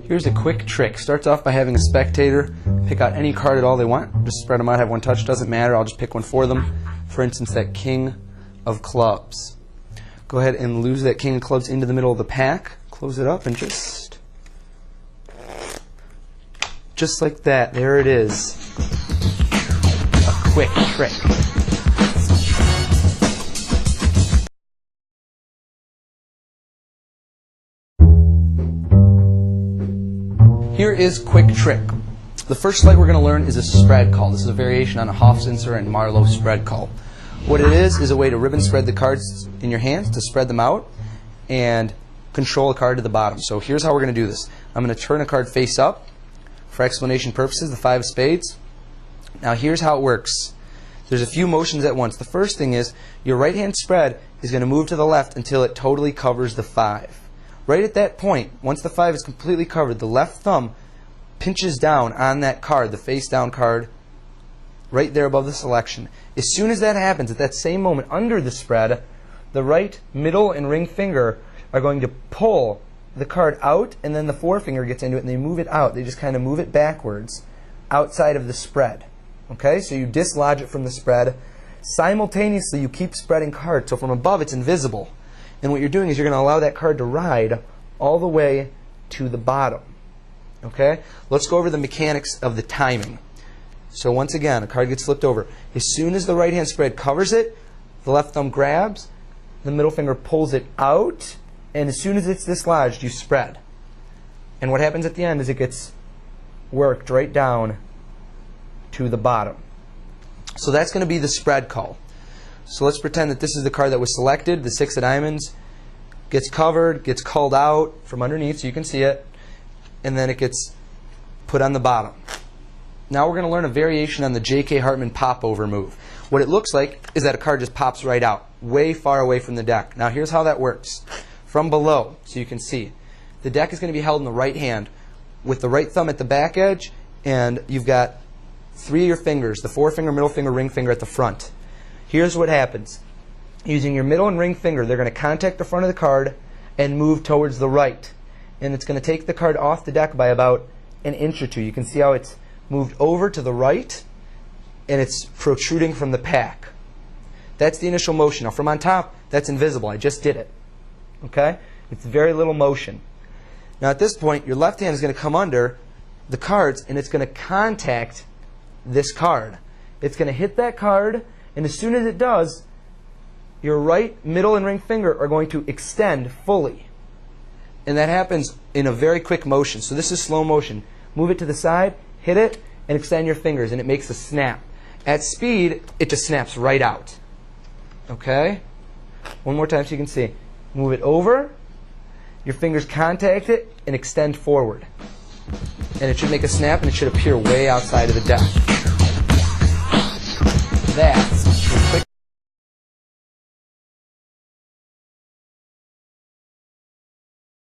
Here's a quick trick. Starts off by having a spectator pick out any card at all they want. Just spread them out, have one touch, doesn't matter. I'll just pick one for them. For instance, that King of Clubs. Go ahead and lose that King of Clubs into the middle of the pack. Close it up and just like that. There it is. A quick trick. Here is quick trick. The first slide we're going to learn is a spread call. This is a variation on a Hofzinser and Marlowe spread call. What it is a way to ribbon spread the cards in your hands, to spread them out and control a card to the bottom. So here's how we're going to do this. I'm going to turn a card face up for explanation purposes, the 5 of spades. Now here's how it works. There's a few motions at once. The first thing is your right hand spread is going to move to the left until it totally covers the 5. Right at that point, once the 5 is completely covered, the left thumb pinches down on that card, the face down card, right there above the selection. As soon as that happens, at that same moment, under the spread, the right middle and ring finger are going to pull the card out, and then the forefinger gets into it, and they move it out. They just kind of move it backwards outside of the spread. Okay, so you dislodge it from the spread. Simultaneously, you keep spreading cards, so from above it's invisible. And what you're doing is you're going to allow that card to ride all the way to the bottom. Okay? Let's go over the mechanics of the timing. So once again, a card gets flipped over. As soon as the right hand spread covers it, the left thumb grabs, the middle finger pulls it out, and as soon as it's dislodged, you spread. And what happens at the end is it gets worked right down to the bottom. So that's going to be the spread call. So let's pretend that this is the card that was selected, the 6 of diamonds. Gets covered, gets called out from underneath so you can see it, and then it gets put on the bottom. Now we're going to learn a variation on the J.K. Hartman popover move. What it looks like is that a card just pops right out, way far away from the deck. Now here's how that works. From below, so you can see, the deck is going to be held in the right hand with the right thumb at the back edge, and you've got 3 of your fingers, the forefinger, middle finger, ring finger at the front. Here's what happens. Using your middle and ring finger, they're going to contact the front of the card and move towards the right. And it's going to take the card off the deck by about an inch or 2. You can see how it's moved over to the right and it's protruding from the pack. That's the initial motion. Now from on top, that's invisible. I just did it. Okay? It's very little motion. Now at this point, your left hand is going to come under the cards and it's going to contact this card. It's going to hit that card, and as soon as it does, your right, middle, and ring finger are going to extend fully. And that happens in a very quick motion. So this is slow motion. Move it to the side, hit it, and extend your fingers, and it makes a snap. At speed, it just snaps right out. Okay? One more time so you can see. Move it over, your fingers contact it, and extend forward. And it should make a snap, and it should appear way outside of the deck.